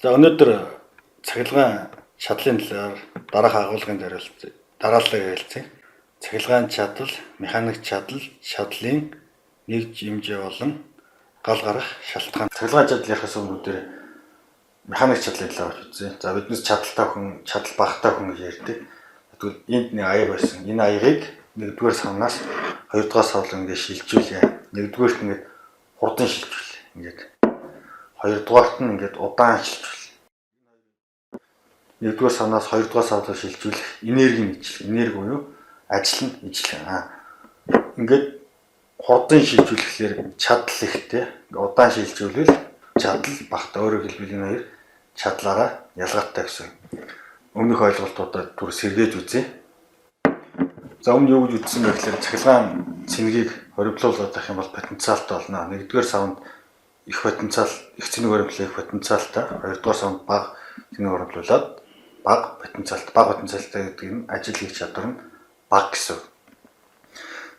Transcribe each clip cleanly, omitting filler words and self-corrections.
За өнөөдөр цахилгаан чадлын талаар дараах агуулгын дараалал ярилцъя. Цахилгаан чадал, механик чадал, чадлын нэг хэмжээ болон гал гарах шалтгаан. Цахилгаан чадал ярихаас өмнө механик чадлын талаар үзье. За биднес чадaltaй хүн, чадал багатай хүн гэж ярьдаг. Тэгвэл энд нэг аяг байсан. Энэ аягыг нэгдүгээр савнаас хоёрдугаар сав руу ингээд шилжүүлээ. Нэгдүгээрт ингээд хурдан шилжүүлээ. Ингээд хоёрдугаарт нь ингээд удаан шилжүүлээ. Нэгдүгээр савнаас хоёрдугаар сав руу шилжүүлэх энергийн ижил. Энерги буюу ажил нь ижил. Ингээд хурдан шилжүүлэхлээр чадал ихтэй, удаан шилжүүлвэл чадал багт. Өөрөөр хэлбэл энэ хоёр чадлаараа ялгаатай гэсэн. Өмнөх ойлголтуудаа түр сэргээж үзье. За өмнө юу гэж үзсэн бэ гэхээр цахилгаан цэнгийг хоригдлуулаад авах юм бол потенциалтай болно. Нэгдүгээр савнд их потенциал, их цэнийг хоригдлуулах их потенциалтай. Хоёрдугаар савнд бага цэнийг хоригдлуулаад бага потенциалтай гэдэг нь ажил хийх чадвар нь бага гэсэн.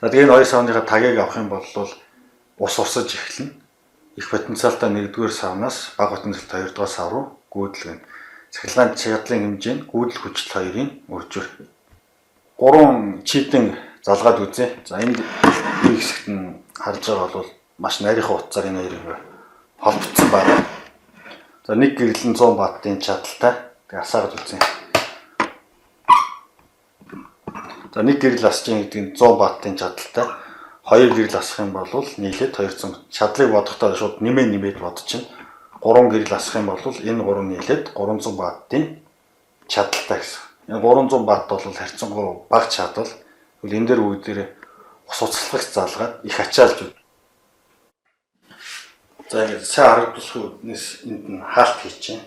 За тэгээд энэ хоёр савныхаа тагийг авах юм бол ус усаж эхэлнэ. Их потенциалтай нэгдүгээр савнаас бага потенциалтай хоёрдугаар сав руу гүйдэлгэн. Цахилгаан чадлын хэмжээ нь гүйдэл хүчил хоёрын өржүүр. 3 чийдэн залгаад үзье. За энд нэг хэсэгт нь харж байгаа бол маш нарийнхан утсаар энэ хоёрыг холбогдсон байна. За нэг гэрэл нь 100 ваттын чадалтай. Тэгээ асаагаад үзье. За нэг гэрэл асж байгаа гэдэг нь 100 ваттын чадалтай. Хоёр гэрэл асах юм бол нийлээд 200. Чадлыг бодохдоо шууд нэмээд бодчихно. 3 гэрэл асах юм бол энэ 3 нийлээд 300 ваттын чадалтай гэсэн. Энэ 300 ватт бол харьцангуй бага чадвал. Тэгвэл энэ дээр үүдээр ус уцалгагч залгаад их ачаалж байна. За ингэж сайн харагдуулах үднээс энд нь хаалт хийчихээн.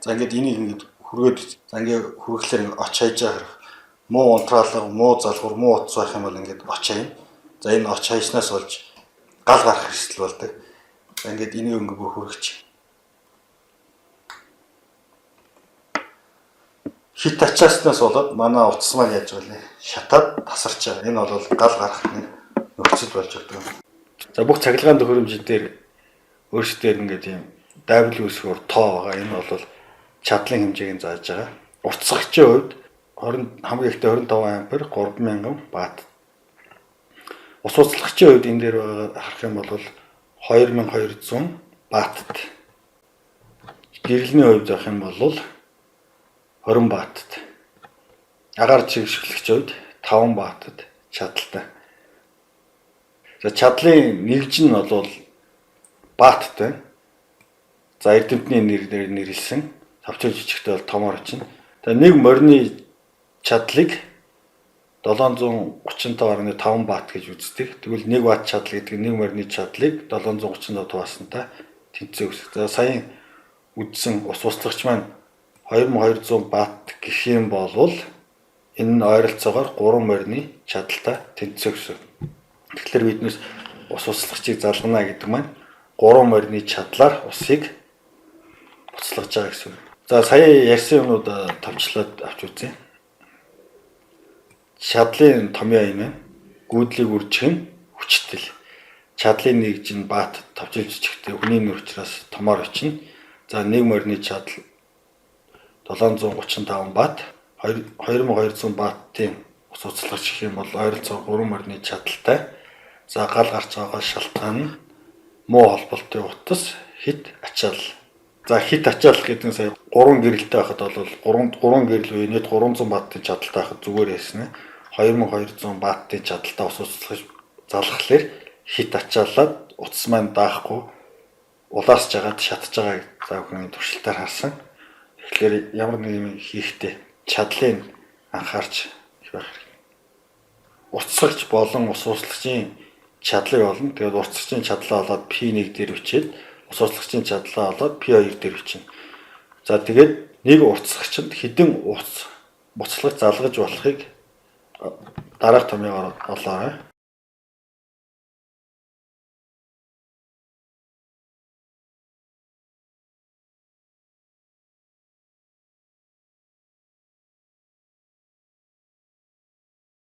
За ингэж энийг ингэж хүргээд за ингэ хүргэлээр оч хайж байгаа хэрэг. Муу унтраалга, муу залгуур, муу утас байх юм бол ингэж оч хайна. За энэ оч хайснаас болж гал гарах хэрэгсэл болдог. За ингэж энийг ингэ бүр хүргэж. Хит ачааснаас болоод манай утас маань яаж байгаа вэ? Шатаад тасарч байгаа. Энэ бол гал гарах нэг нөхцөл болж байгаа. За бүх цахилгаан төхөөрөмжийн дээр өөрсдөө ингэж юм W-сгөр тоо байгаа. Энэ бол чадлын хэмжээг нь зааж байгаа. Утасгчийн хувьд хамгийн ихтэй 25 ампер 3000 ватт. Ус уцалгачийн хувьд энэ дээр харах юм бол 2200 ваттт. Гэрэлний хувьд авах юм бол 20 ваттт. Агаар чигшгэлэгчийн хувьд 5 ваттт чадалтай. За чадлын нэгж нь бол ватттай. За эрдэмтний нэрээр нэрлсэн тавчаа жижигтэй бол томоор чинь. За нэг морины чадлыг 735.5 ватт гэж үздэг. Тэгвэл 1 ватт чадал гэдэг нь нэг морины чадлыг 735 туваасантай тэнцээ үүсгэх. За сая үдсэн ус устгагч маань 2200 ватт гэх юм бол энэ нь ойролцоогоор 3 морины чадалтай тэнцээ гэсэн. Тэгэхээр биднээс ус устгагчийг залгана гэдэг маань 3 морины чадлаар усыг буцалгаж байгаа гэсэн. За сая ярьсан юмнууд товчлоод авч үзье. Чадлын томьёо юм. Гүйдлийг үржих нь хүчтэй. Чадлын нэгж нь ватт товчилж жижигтэй хүний нэр учраас томоор очино. За нэг морины чадал 735 ватт, 2200 ваттын ус уцалгагч гэх юм бол ойролцоогоор 3 морины чадалтай. За гал гарч байгаа шалтгаан нь муу холболтын утас, хит ачаал. За хит ачаалах гэдэг нь сая 3 гэрэлтэй байхад бол 3 гэрэл үе нийт 300 ваттын чадалтай байхад зүгээр ясна. 2200 ваттын чадалтай ус уцалгаж залгахлаар хит ачаалаад утас маань даахгүй улаарч жагаад шатаж байгааг заавхны туршилтаар харсан. Тэгэхээр ямар нэг юм хийхдээ чадлыг анхаарч байх хэрэгтэй. Уцалгагч болон ус уцалгачийн чадлыг олно. Тэгээд уцалгачийн чадлаа олоод P1 дээр бичээд ус уцалгачийн чадлаа олоод P2 дээр бичнэ. За тэгээд нэг уцалгачд хэдэн ус буцалгаж залгаж болохыг дараах томьёогоор олоорой.